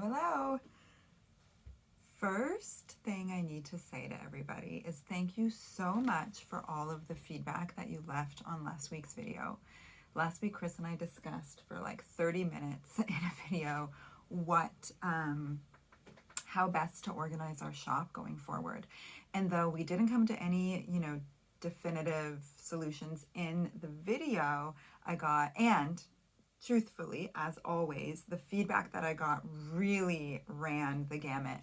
Hello. First thing I need to say to everybody is thank you so much for all of the feedback that you left on last week's video. Last week, Chris and I discussed for like 30 minutes in a video how best to organize our shop going forward. And though we didn't come to any, definitive solutions in the video, truthfully, as always, the feedback that I got really ran the gamut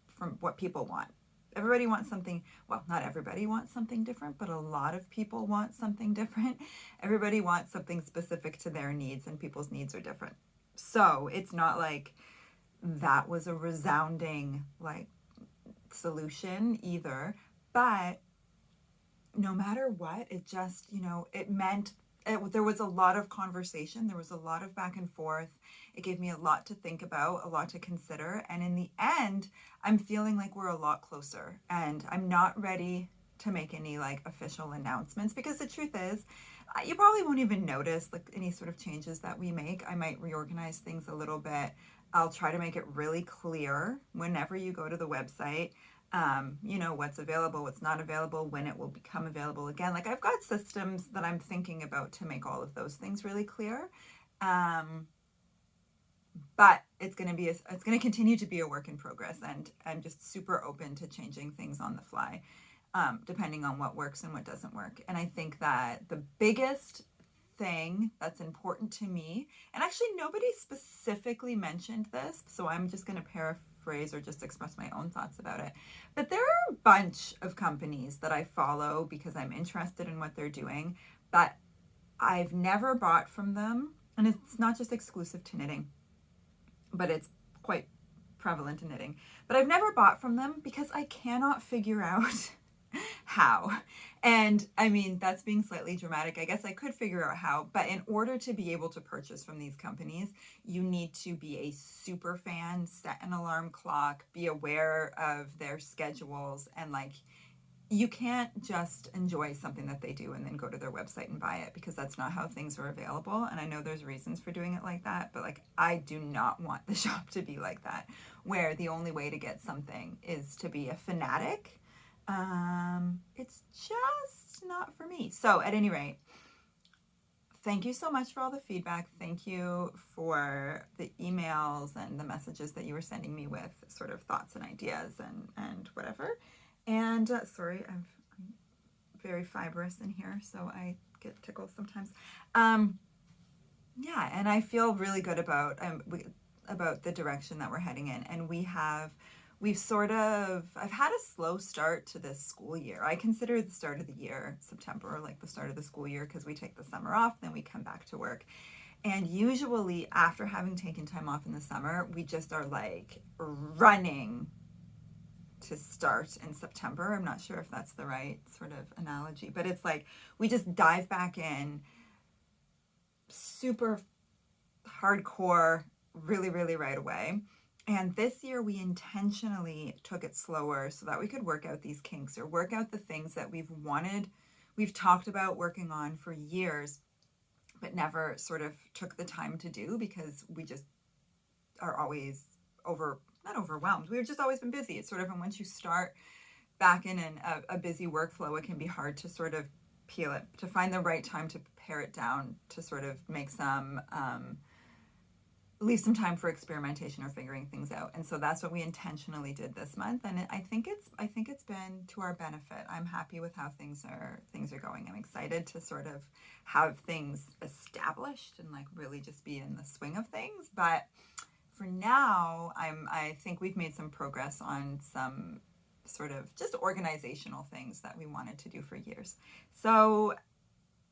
from what people want. Everybody wants something, well, not everybody wants something different, but a lot of people want something different. Everybody wants something specific to their needs, and people's needs are different. So it's not like that was a resounding solution either, but no matter what, it just, it meant there was a lot of conversation. There was a lot of back and forth. It gave me a lot to think about, a lot to consider. And in the end, I'm feeling like we're a lot closer. And I'm not ready to make any official announcements because the truth is, you probably won't even notice any sort of changes that we make. I might reorganize things a little bit. I'll try to make it really clear whenever you go to the website. What's available, what's not available, when it will become available again. I've got systems that I'm thinking about to make all of those things really clear. But it's going to continue to be a work in progress, and I'm just super open to changing things on the fly, depending on what works and what doesn't work. And I think that the biggest thing that's important to me, and actually nobody specifically mentioned this, so I'm just going to paraphrase or just express my own thoughts about it. But there are a bunch of companies that I follow because I'm interested in what they're doing, but I've never bought from them. And it's not just exclusive to knitting, but it's quite prevalent in knitting. But I've never bought from them because I cannot figure out how. And I mean, that's being slightly dramatic. I guess I could figure out how, but in order to be able to purchase from these companies, you need to be a super fan, set an alarm clock, be aware of their schedules, and you can't just enjoy something that they do and then go to their website and buy it, because that's not how things are available. And I know there's reasons for doing it like that, but I do not want the shop to be like that, where the only way to get something is to be a fanatic. It's just not for me. So at any rate, thank you so much for all the feedback. Thank you for the emails and the messages that you were sending me with sort of thoughts and ideas and whatever. And sorry, I'm very fibrous in here, so I get tickled sometimes. Yeah, and I feel really good about the direction that we're heading in. And I've had a slow start to this school year. I consider the start of the year, September, the start of the school year, because we take the summer off, then we come back to work. And usually after having taken time off in the summer, we just are running to start in September. I'm not sure if that's the right sort of analogy, but it's we just dive back in super hardcore, really, really right away. And this year we intentionally took it slower so that we could work out these kinks, or work out the things that we've talked about working on for years, but never sort of took the time to do because we just are always not overwhelmed. We've just always been busy. It's sort of, and once you start back in a busy workflow, it can be hard to sort of peel it, to find the right time to pare it down, to sort of make leave some time for experimentation or figuring things out. And so that's what we intentionally did this month. And I think it's been to our benefit. I'm happy with how things are going. I'm excited to sort of have things established and really just be in the swing of things. But for now, I think we've made some progress on some sort of just organizational things that we wanted to do for years. So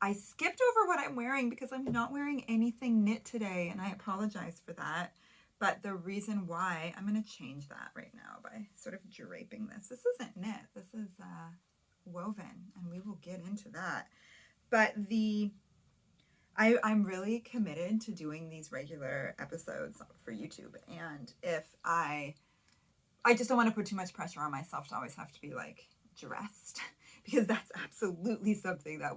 I skipped over what I'm wearing because I'm not wearing anything knit today, and I apologize for that. But the reason why, I'm going to change that right now by sort of draping this. This isn't knit, this is woven, and we will get into that. But I'm really committed to doing these regular episodes for YouTube, and if I just don't want to put too much pressure on myself to always have to be dressed, because that's absolutely something that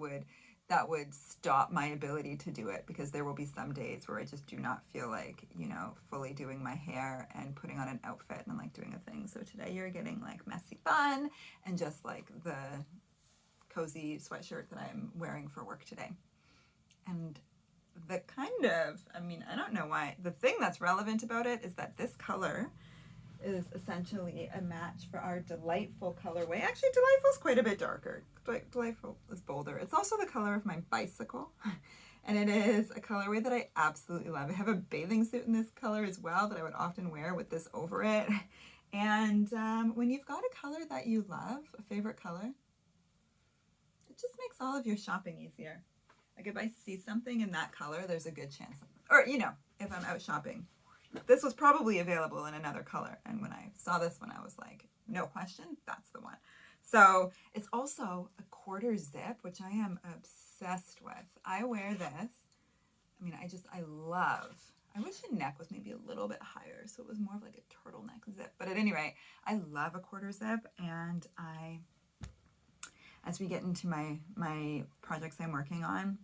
that would stop my ability to do it, because there will be some days where I just do not feel like, you know, fully doing my hair and putting on an outfit and like doing a thing. So today you're getting like messy fun and just like the cozy sweatshirt that I'm wearing for work today. And the kind of, I mean, I don't know why, the thing that's relevant about it is that this color is essentially a match for our Delightful colorway. Actually, Delightful is quite a bit darker. Delightful is bolder. It's also the color of my bicycle, and it is a colorway that I absolutely love. I have a bathing suit in this color as well that I would often wear with this over it. And when you've got a color that you love, a favorite color, it just makes all of your shopping easier. Like if I see something in that color, there's a good chance, or you know, if I'm out shopping, this was probably available in another color. And when I saw this one, I was like, no question, that's the one. So it's also a quarter zip, which I am obsessed with. I wear this. I mean, I love, I wish the neck was maybe a little bit higher, so it was more of like a turtleneck zip. But at any rate, I love a quarter zip. And as we get into my projects I'm working on,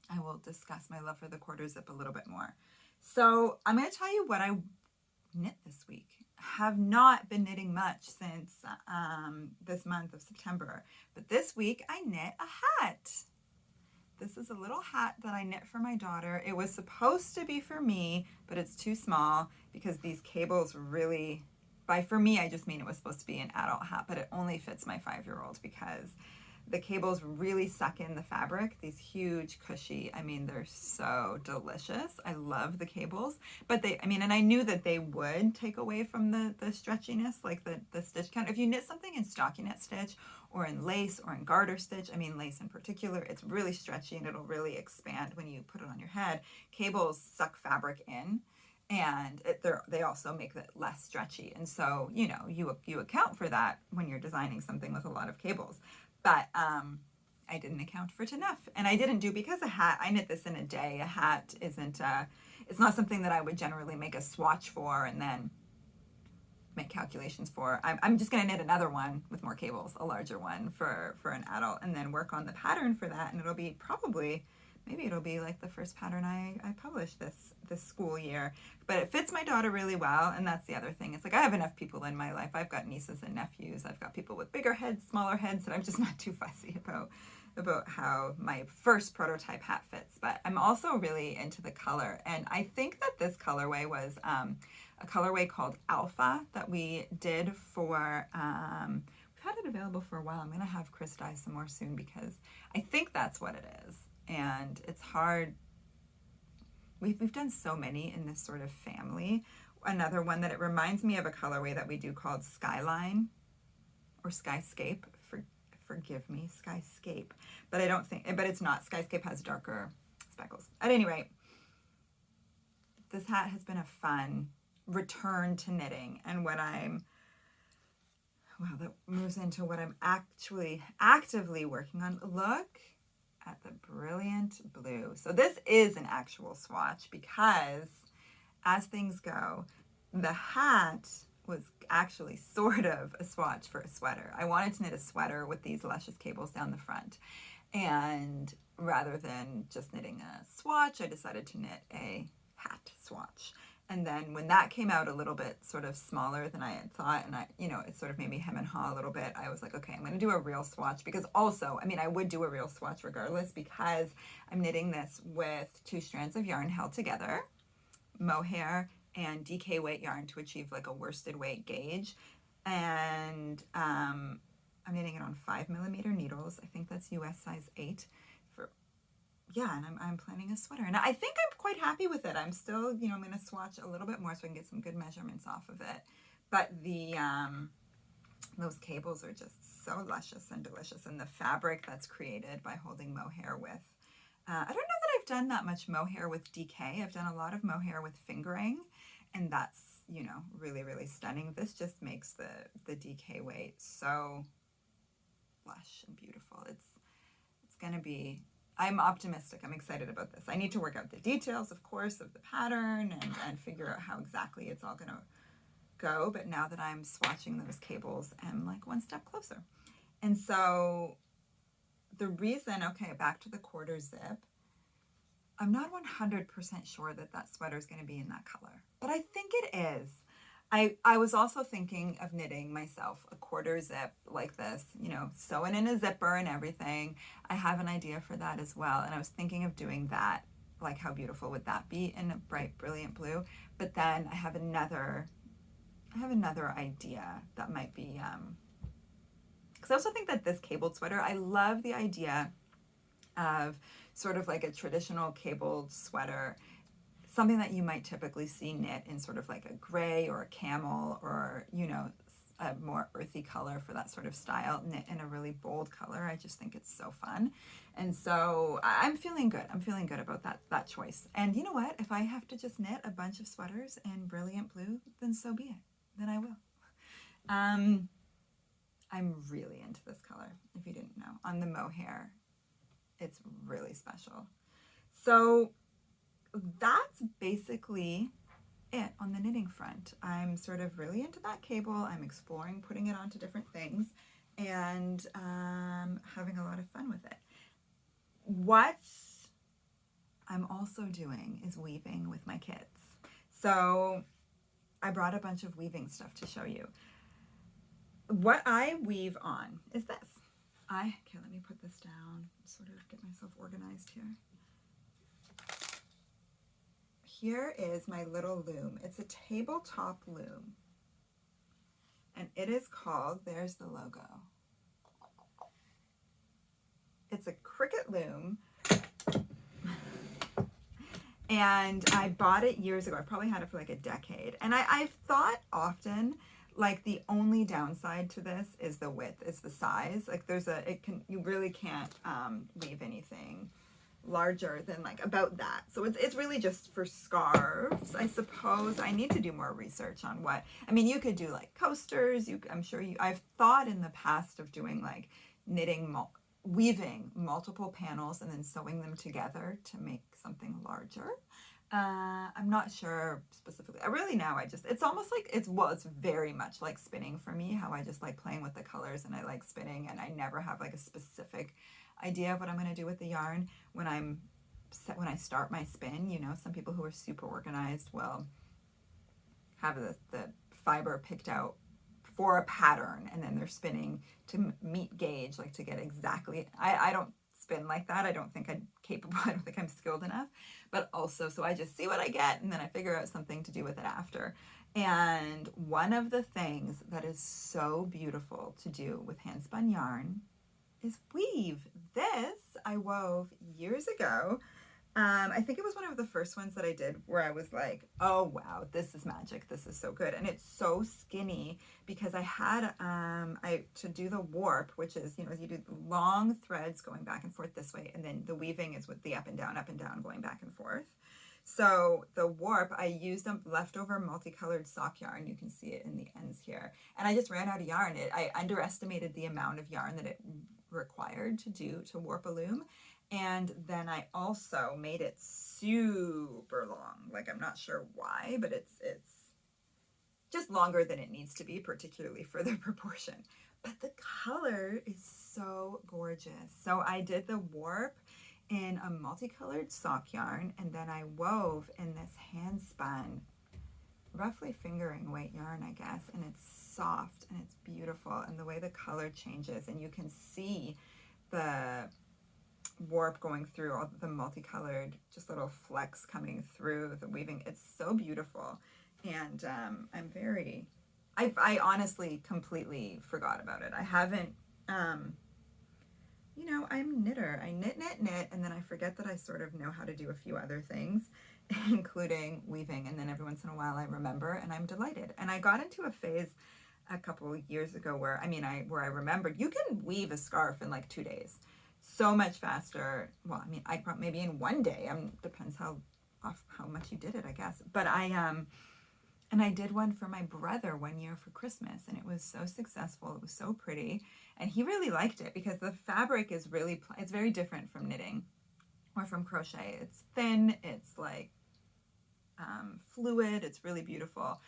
I will discuss my love for the quarter zip a little bit more. So I'm going to tell you what I knit this week. Have not been knitting much since this month of September, but this week I knit a hat. This is a little hat that I knit for my daughter. It was supposed to be for me, but it's too small because these cables really, for me, I just mean it was supposed to be an adult hat, but it only fits my 5-year-old because the cables really suck in the fabric. These huge, cushy, I mean, they're so delicious. I love the cables, but and I knew that they would take away from the stretchiness, like the stitch count. If you knit something in stockinette stitch or in lace or in garter stitch, I mean, lace in particular, it's really stretchy and it'll really expand when you put it on your head. Cables suck fabric in, and they also make it less stretchy. And so, you know, you account for that when you're designing something with a lot of cables. But I didn't account for it enough. And I didn't do, because a hat, I knit this in a day. A hat isn't, it's not something that I would generally make a swatch for and then make calculations for. I'm just going to knit another one with more cables, a larger one for an adult, and then work on the pattern for that. And it'll be probably, maybe it'll be like the first pattern I publish this school year. But it fits my daughter really well, and that's the other thing. It's like I have enough people in my life. I've got nieces and nephews. I've got people with bigger heads, smaller heads, and I'm just not too fussy about how my first prototype hat fits. But I'm also really into the color, and I think that this colorway was a colorway called Alpha that we did for, we've had it available for a while. I'm going to have Chris dye some more soon because I think that's what it is. And it's hard. We've done so many in this sort of family. Another one that it reminds me of a colorway that we do called Skyline or Skyscape. Forgive me, Skyscape. But I don't think, but it's not. Skyscape has darker speckles. At any rate, this hat has been a fun return to knitting, and that moves into what I'm actually actively working on. Look at the brilliant blue. So this is an actual swatch because, as things go, the hat was actually sort of a swatch for a sweater. I wanted to knit a sweater with these luscious cables down the front, and rather than just knitting a swatch, I decided to knit a hat swatch. And then when that came out a little bit sort of smaller than I had thought, and it sort of made me hem and haw a little bit, I was like, okay, I'm going to do a real swatch, because also, I would do a real swatch regardless, because I'm knitting this with 2 strands of yarn held together, mohair and DK weight yarn to achieve like a worsted weight gauge. And I'm knitting it on 5mm needles. I think that's US size 8 and I'm planning a sweater, and I think I'm quite happy with it. I'm still, I'm going to swatch a little bit more so I can get some good measurements off of it. But those cables are just so luscious and delicious, and the fabric that's created by holding mohair with, I don't know that I've done that much mohair with DK. I've done a lot of mohair with fingering, and that's, really, really stunning. This just makes the DK weight so lush and beautiful. It's going to be, I'm optimistic. I'm excited about this. I need to work out the details, of course, of the pattern and figure out how exactly it's all going to go. But now that I'm swatching those cables, I'm like one step closer. And so the reason, okay, back to the quarter zip, I'm not 100% sure that that sweater is going to be in that color, but I think it is. I was also thinking of knitting myself a quarter zip like this, you know, sewing in a zipper and everything. I have an idea for that as well. And I was thinking of doing that. Like, how beautiful would that be in a bright, brilliant blue? But then I have another idea that might be, because I also think that this cabled sweater, I love the idea of sort of like a traditional cabled sweater, something that you might typically see knit in sort of like a gray or a camel, or, you know, a more earthy color for that sort of style, knit in a really bold color. I just think it's so fun. And so I'm feeling good. I'm feeling good about that choice. And you know what? If I have to just knit a bunch of sweaters in brilliant blue, then so be it. Then I will. I'm really into this color, if you didn't know. On the mohair, it's really special. So that's basically it on the knitting front. I'm sort of really into that cable. I'm exploring putting it onto different things and having a lot of fun with it. What I'm also doing is weaving with my kids. So I brought a bunch of weaving stuff to show you. What I weave on is this. Okay, let me put this down, sort of get myself organized here. Here is my little loom. It's a tabletop loom. And it is called, there's the logo. It's a Cricket loom. And I bought it years ago. I've probably had it for like a decade. And I've thought often, like, the only downside to this is the width, is the size. Like, you really can't weave anything larger than like about that. So it's really just for scarves, I suppose. I need to do more research on what, I mean, you could do like coasters. I've thought in the past of doing like weaving multiple panels and then sewing them together to make something larger. I'm not sure specifically. It's almost like it's very much like spinning for me, how I just like playing with the colors and I like spinning, and I never have like a specific idea of what I'm going to do with the yarn when I start my spin. You know, some people who are super organized will have the fiber picked out for a pattern, and then they're spinning to meet gauge, like to get exactly. I don't spin like that. I don't think I'm capable. I don't think I'm skilled enough. But also, so I just see what I get, and then I figure out something to do with it after. And one of the things that is so beautiful to do with handspun yarn is weave. This I wove years ago. I think it was one of the first ones that I did where I was like, oh wow, this is magic. This is so good. And it's so skinny because I had to do the warp, which is, you know, you do long threads going back and forth this way, and then the weaving is with the up and down, going back and forth. So the warp, I used a leftover multicolored sock yarn. You can see it in the ends here. And I just ran out of yarn. I underestimated the amount of yarn that it required to warp a loom. And then I also made it super long. Like, I'm not sure why, but it's just longer than it needs to be, particularly for the proportion. But the color is so gorgeous. So I did the warp in a multicolored sock yarn, and then I wove in this hand spun, roughly fingering weight yarn, I guess. And it's soft and it's beautiful, and the way the color changes, and you can see the warp going through all the multicolored, just little flecks coming through the weaving. It's so beautiful. And I honestly completely forgot about it. I haven't, you know, I'm a knitter. I knit, and then I forget that I sort of know how to do a few other things, including weaving. And then every once in a while I remember, and I'm delighted. And I got into a phase a couple of years ago where I remembered you can weave a scarf in like 2 days. So much faster. Well, I mean, maybe in 1 day. Depends how much you did it, I guess. But and I did one for my brother 1 year for Christmas, and it was so successful. It was so pretty, and he really liked it because the fabric is it's very different from knitting or from crochet. It's thin. It's like fluid. It's really beautiful.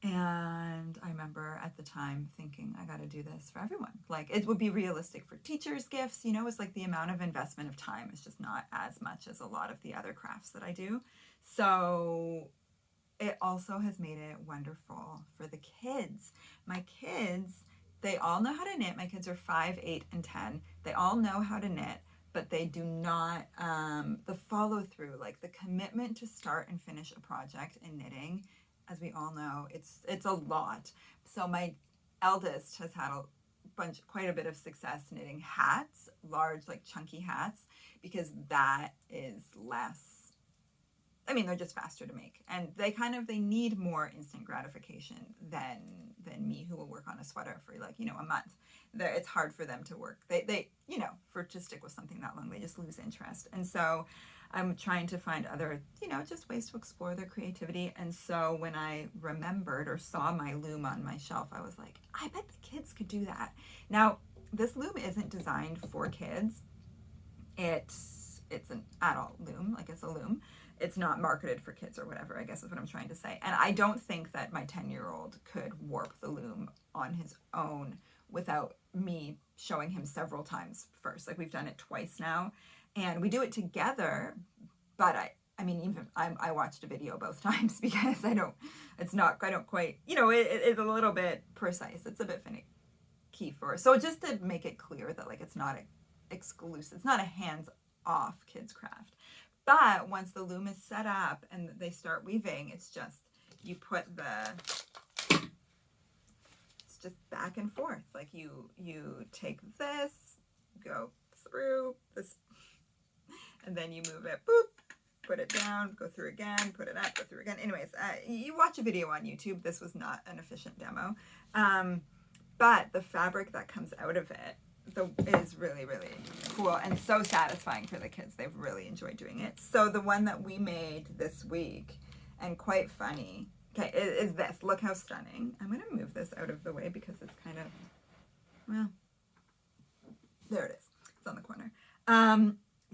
And I remember at the time thinking, I got to do this for everyone. Like, it would be realistic for teachers' gifts. You know, it's like the amount of investment of time is just not as much as a lot of the other crafts that I do. So it also has made it wonderful for the kids. My kids, they all know how to knit. My kids are 5, 8, and 10. They all know how to knit, but they do not, the follow through, like the commitment to start and finish a project in knitting, as we all know, it's a lot. So my eldest has had quite a bit of success knitting hats, large, like chunky hats, because that is less, I mean, they're just faster to make, and they need more instant gratification than me, who will work on a sweater for, like, you know, a month. It's hard for them to work. They you know, to stick with something that long, they just lose interest. And so I'm trying to find other, you know, just ways to explore their creativity. And so when I remembered or saw my loom on my shelf, I was like, I bet the kids could do that. Now, this loom isn't designed for kids. It's an adult loom, like it's a loom. It's not marketed for kids or whatever, I guess is what I'm trying to say. And I don't think that my 10-year-old could warp the loom on his own without me showing him several times first. Like, we've done it twice now, and we do it together, but I mean, even I watched a video both times because I don't quite, you know, it's a little bit precise. It's a bit finicky for, so just to make it clear that, like, it's not exclusive, it's not a hands-off kids craft. But once the loom is set up and they start weaving, it's just, you put it's just back and forth. Like, you take this, go through this, and then you move it, boop, put it down, go through again, put it up, go through again. Anyways, you watch a video on YouTube. This was not an efficient demo. But the fabric that comes out of it is really, really cool and so satisfying for the kids. They've really enjoyed doing it. So the one that we made this week, and quite funny, okay, is this. Look how stunning. I'm going to move this out of the way because it's kind of, well, there it is. It's on the corner.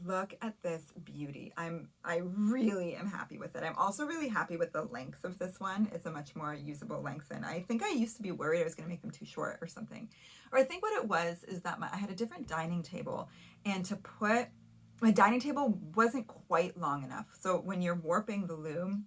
Look at this beauty. I really am happy with it. I'm also really happy with the length of this one. It's a much more usable length, and I think I used to be worried I was going to make them too short or something. Or I think what it was is that I had a different dining table, and my dining table wasn't quite long enough. So when you're warping the loom,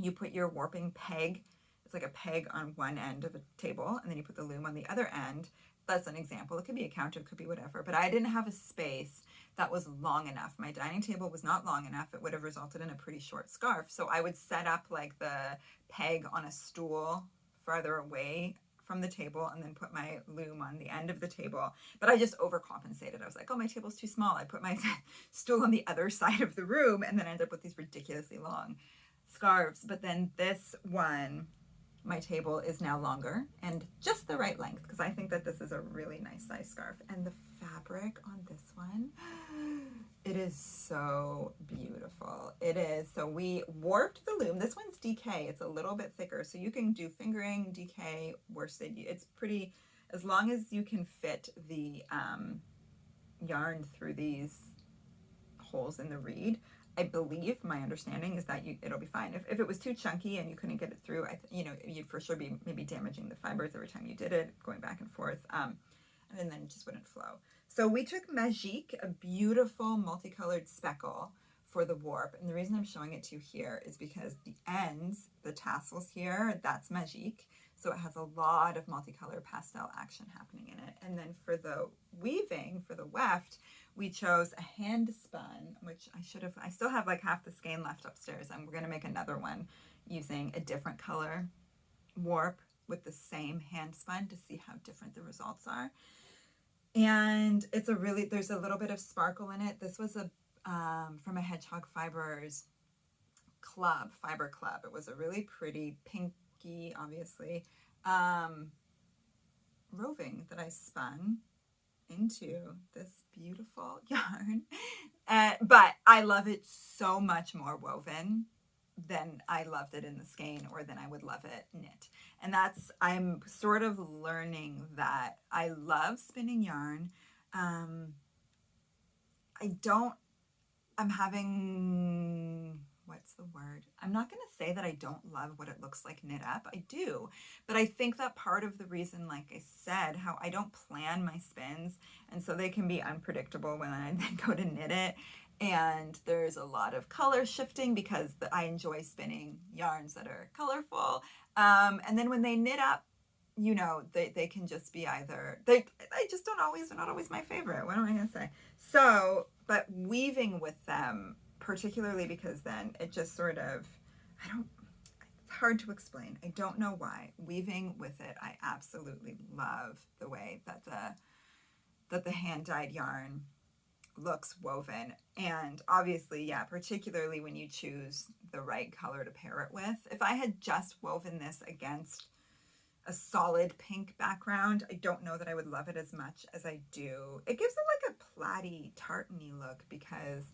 you put your warping peg, it's like a peg on one end of a table, and then you put the loom on the other end. That's an example. It could be a counter, it could be whatever, but I didn't have a space that was long enough. My dining table was not long enough. It would have resulted in a pretty short scarf. So I would set up like the peg on a stool farther away from the table, and then put my loom on the end of the table. But I just overcompensated. I was like, oh, my table's too small. I put my stool on the other side of the room, and then I ended up with these ridiculously long scarves. But then this one, my table is now longer and just the right length, because I think that this is a really nice size scarf. And the fabric on this one, it is so beautiful. It is. So we warped the loom. This one's DK. It's a little bit thicker, so you can do fingering, DK, worsted. It's pretty, as long as you can fit the yarn through these holes in the reed. I believe, my understanding is that it'll be fine. If it was too chunky and you couldn't get it through, you'd for sure be maybe damaging the fibers every time you did it, going back and forth, and then it just wouldn't flow. So we took Magique, a beautiful multicolored speckle, for the warp. And the reason I'm showing it to you here is because the ends, the tassels here, that's Magique. So it has a lot of multicolor pastel action happening in it. And then for the weaving, for the weft, we chose a hand spun, which I still have like half the skein left upstairs, and we're going to make another one using a different color warp with the same hand spun to see how different the results are. And there's a little bit of sparkle in it. This was from a Hedgehog Fibers fiber club. It was a really pretty pinky, obviously, roving that I spun into this beautiful yarn. But I love it so much more woven than I loved it in the skein, or than I would love it knit. And I'm sort of learning that I love spinning yarn. I'm having what's the word? I'm not going to say that I don't love what it looks like knit up. I do. But I think that part of the reason, like I said, how I don't plan my spins, and so they can be unpredictable when I then go to knit it. And there's a lot of color shifting because I enjoy spinning yarns that are colorful. And then when they knit up, you know, they can just be either, they just they're not always my favorite. What am I going to say? So, but weaving with them, particularly because then it just sort of, it's hard to explain. I don't know why. Weaving with it, I absolutely love the way that the hand-dyed yarn looks woven. And obviously, yeah, particularly when you choose the right color to pair it with. If I had just woven this against a solid pink background, I don't know that I would love it as much as I do. It gives it like a platy, tartany look because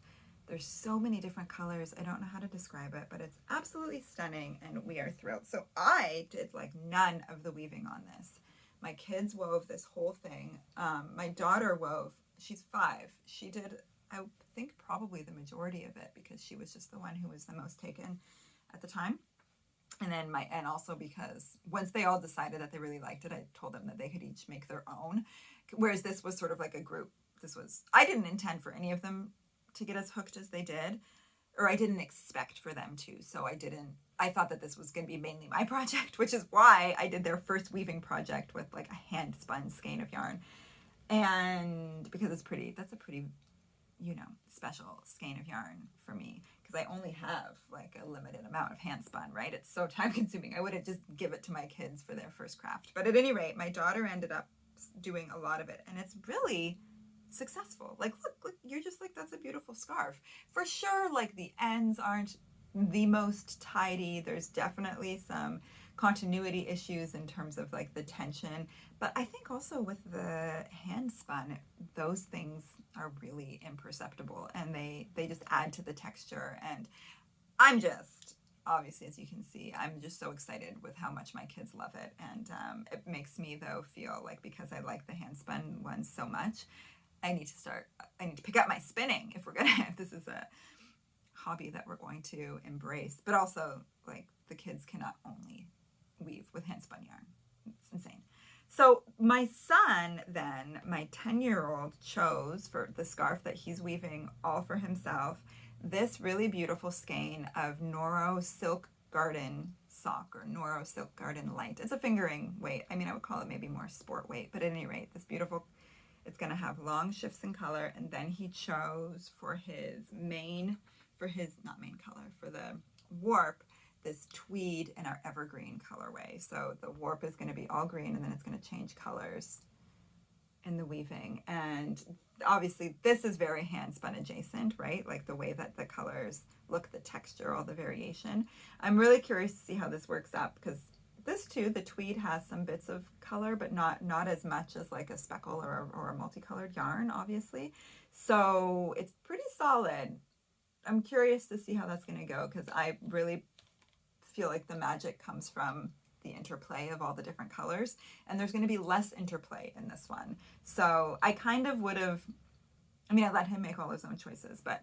there's so many different colors. I don't know how to describe it, but it's absolutely stunning and we are thrilled. So I did like none of the weaving on this. My kids wove this whole thing. My daughter wove, she's 5. She did, I think, probably the majority of it because she was just the one who was the most taken at the time. And then and also because once they all decided that they really liked it, I told them that they could each make their own. Whereas this was sort of like a group. I didn't intend for any of them to get as hooked as they did, or I didn't expect for them to. So I thought that this was going to be mainly my project, which is why I did their first weaving project with like a hand spun skein of yarn. And because that's a pretty, you know, special skein of yarn for me. I only have like a limited amount of hand spun, right? It's so time consuming. I wouldn't just give it to my kids for their first craft. But at any rate, my daughter ended up doing a lot of it and it's really successful. Like, look, you're just like, that's a beautiful scarf. For sure, like the ends aren't the most tidy. There's definitely some continuity issues in terms of like the tension. But I think also with the hand spun, those things are really imperceptible and they just add to the texture. And I'm just, obviously, as you can see, I'm just so excited with how much my kids love it. And it makes me though feel like because I like the hand spun ones so much, I need to pick up my spinning if this is a hobby that we're going to embrace. But also like the kids cannot only weave with hand spun yarn. It's insane. So my son then, my 10-year-old, chose for the scarf that he's weaving all for himself, this really beautiful skein of Noro Silk Garden sock or Noro Silk Garden Light. It's a fingering weight. I mean, I would call it maybe more sport weight, but at any rate, this beautiful, it's going to have long shifts in color. And then he chose for the warp, this tweed in our evergreen colorway. So the warp is going to be all green and then it's going to change colors in the weaving. And obviously this is very hand spun adjacent, right? Like the way that the colors look, the texture, all the variation. I'm really curious to see how this works out because this too, the tweed has some bits of color, but not as much as like a speckle or a multicolored yarn, obviously. So it's pretty solid. I'm curious to see how that's going to go because I really feel like the magic comes from the interplay of all the different colors, and there's going to be less interplay in this one. So I kind of would have, I mean, I let him make all his own choices, but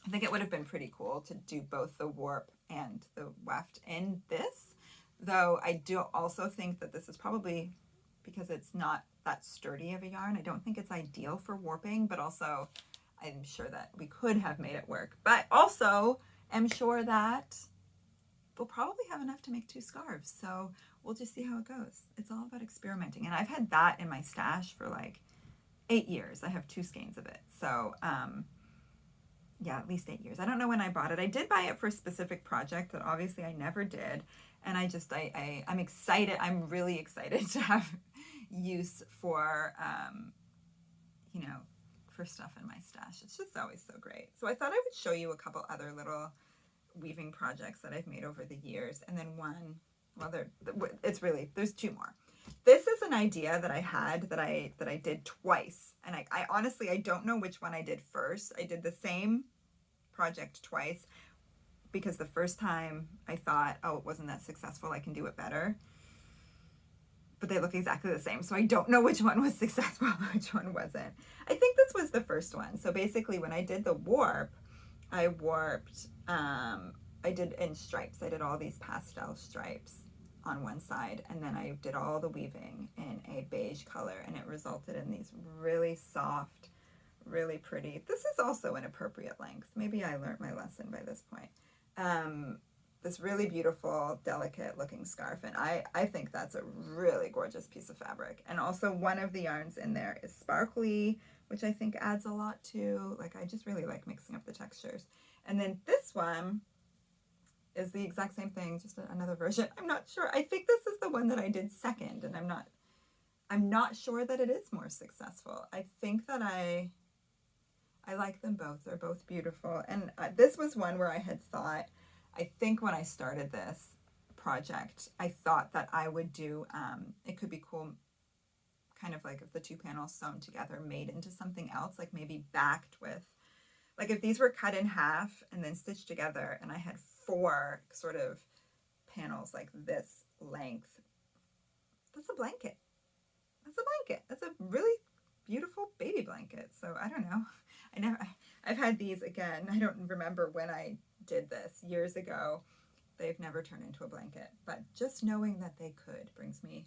I think it would have been pretty cool to do both the warp and the weft in this, though I do also think that this is probably, because it's not that sturdy of a yarn, I don't think it's ideal for warping, but also I'm sure that we could have made it work. But also I'm sure that we'll probably have enough to make 2 scarves. So we'll just see how it goes. It's all about experimenting. And I've had that in my stash for like 8 years. I have 2 skeins of it. So yeah, at least 8 years. I don't know when I bought it. I did buy it for a specific project that obviously I never did. And I'm excited. I'm really excited to have use for, for stuff in my stash. It's just always so great. So I thought I would show you a couple other little weaving projects that I've made over the years, and then there's 2 more. This is an idea that I had that I did twice, and I honestly I don't know which one I did first. I did the same project twice because the first time I thought, oh, it wasn't that successful, I can do it better. But they look exactly the same, so I don't know which one was successful and which one wasn't. I think this was the first one. So basically when I did the warp, I warped, I did in stripes. I did all these pastel stripes on one side, and then I did all the weaving in a beige color, and it resulted in these really soft, really pretty. This is also an appropriate length. Maybe I learned my lesson by this point. This really beautiful, delicate looking scarf, and I think that's a really gorgeous piece of fabric. And also one of the yarns in there is sparkly, which I think adds a lot to, like, I just really like mixing up the textures. And then this one is the exact same thing, just another version. I'm not sure. I think this is the one that I did second, and I'm not sure that it is more successful. I think that I like them both. They're both beautiful. And this was one where I had thought, I think when I started this project, I thought that I would do, it could be cool, kind of like if the two panels sewn together made into something else, like maybe backed with, like if these were cut in half and then stitched together, and I had 4 sort of panels like this length, that's a blanket. That's a blanket. That's a really beautiful baby blanket. So I don't know. I've had these, again, I don't remember when I did this years ago. They've never turned into a blanket, but just knowing that they could brings me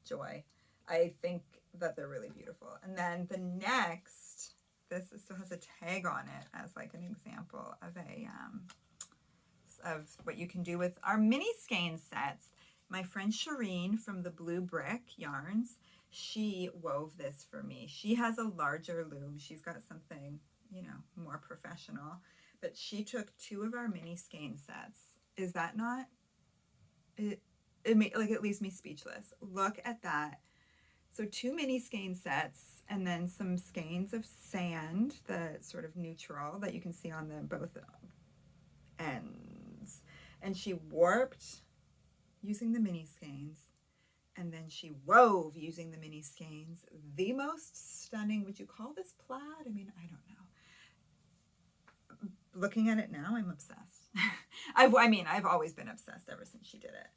joy. I think that they're really beautiful. And then the next, this still has a tag on it as like an example of of what you can do with our mini skein sets. My friend Shireen from the Blue Brick Yarns, she wove this for me. She has a larger loom. She's got something, you know, more professional, but she took 2 of our mini skein sets. Is that not, it leaves me speechless. Look at that. So 2 mini skein sets, and then some skeins of sand, the sort of neutral that you can see on the both ends. And she warped using the mini skeins, and then she wove using the mini skeins. The most stunning, would you call this plaid? I mean, I don't know. Looking at it now, I'm obsessed. I've always been obsessed ever since she did it.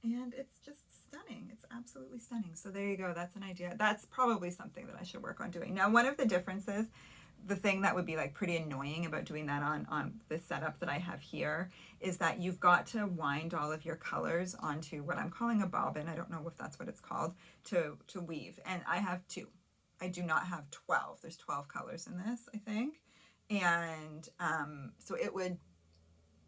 And it's just stunning. It's absolutely stunning. So there you go. That's an idea. That's probably something that I should work on doing. Now, one of the differences, the thing that would be like pretty annoying about doing that on the setup that I have here, is that you've got to wind all of your colors onto what I'm calling a bobbin. I don't know if that's what it's called, to weave. And I have 2. I do not have 12. There's 12 colors in this, I think. And so it would,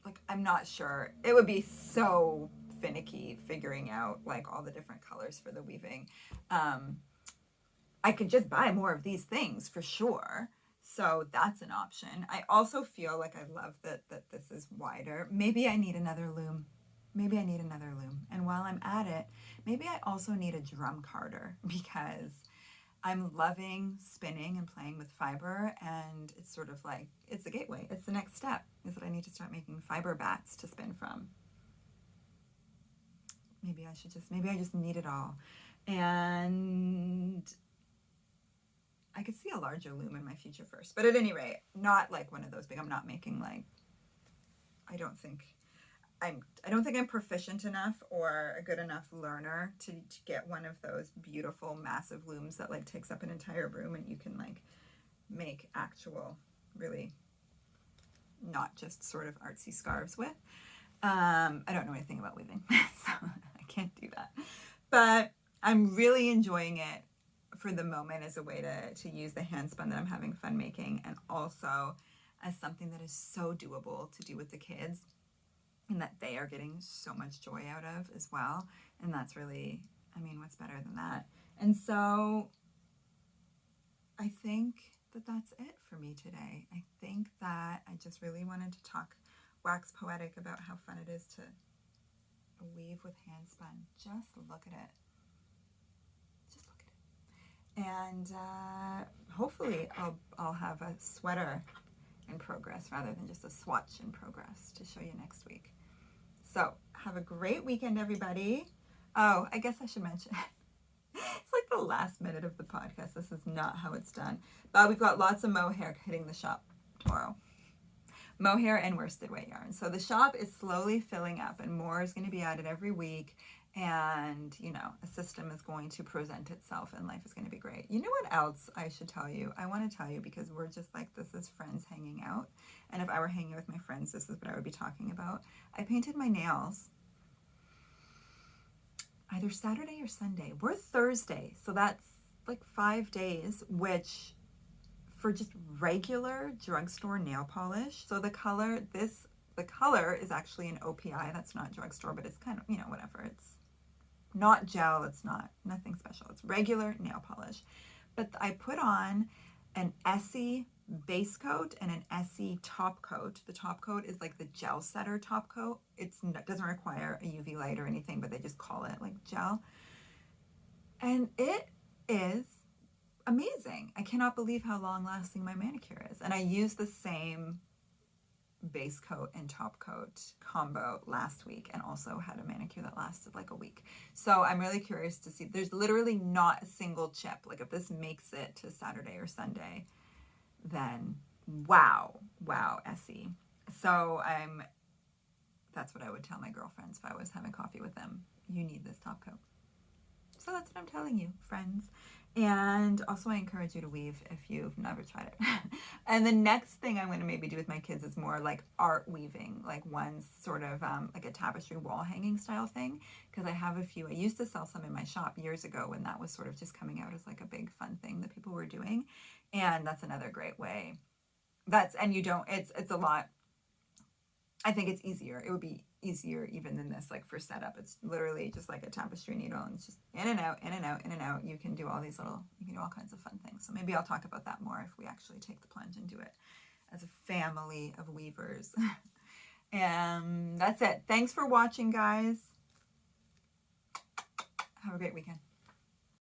like, I'm not sure. It would be so finicky figuring out like all the different colors for the weaving. I could just buy more of these things for sure. So that's an option. I also feel like I love that this is wider. Maybe I need another loom. And while I'm at it, maybe I also need a drum carder, because I'm loving spinning and playing with fiber, and it's sort of like, it's a gateway. It's the next step, is that I need to start making fiber bats to spin from. Maybe I just need it all. And I could see a larger loom in my future first. But at any rate, not like one of those big. I'm not making like, I don't think I'm proficient enough or a good enough learner to get one of those beautiful massive looms that like takes up an entire room, and you can like make actual, really not just sort of artsy scarves with. I don't know anything about weaving, so I can't do that. But I'm really enjoying it for the moment as a way to use the handspun that I'm having fun making, and also as something that is so doable to do with the kids, and that they are getting so much joy out of as well. And that's really, I mean, what's better than that? And so I think that that's it for me today. I think that I just really wanted to talk wax poetic about how fun it is to weave with handspun. Just look at it. And hopefully I'll have a sweater in progress rather than just a swatch in progress to show you next week. So have a great weekend, everybody. Oh, I guess I should mention, it's like the last minute of the podcast. This is not how it's done. But we've got lots of mohair hitting the shop tomorrow. Mohair and worsted weight yarn. So the shop is slowly filling up, and more is going to be added every week. and you know, a system is going to present itself and life is going to be great. You know what else I should tell you? I want to tell you because we're just like, this is friends hanging out, and if I were hanging with my friends, this is what I would be talking about. I painted my nails either Saturday or Sunday. We're Thursday, so that's like 5 days, which for just regular drugstore nail polish, so the color is actually an OPI. That's not drugstore, but it's kind of, you know, whatever. It's not gel, it's not nothing special. It's regular nail polish. But I put on an Essie base coat and an Essie top coat. The top coat is like the gel setter top coat. It doesn't require a UV light or anything, but they just call it like gel. And it is amazing. I cannot believe how long lasting my manicure is. And I used the same base coat and top coat combo last week and also had a manicure that lasted like a week. So I'm really curious to see. There's literally not a single chip. Like if this makes it to Saturday or Sunday, then wow, Essie. So that's what I would tell my girlfriends if I was having coffee with them. You need this top coat. So that's what I'm telling you, friends. And also I encourage you to weave if you've never tried it. And the next thing I'm going to maybe do with my kids is more like art weaving, like one sort of like a tapestry wall hanging style thing. Because I have a few. I used to sell some in my shop years ago when that was sort of just coming out as like a big fun thing that people were doing. And that's another great way. It's a lot. I think it's easier. It would be easier even than this, like for setup. It's literally just like a tapestry needle and it's just in and out, in and out, in and out. You can do all kinds of fun things. So maybe I'll talk about that more if we actually take the plunge and do it as a family of weavers. And that's it. Thanks for watching, guys. Have a great weekend.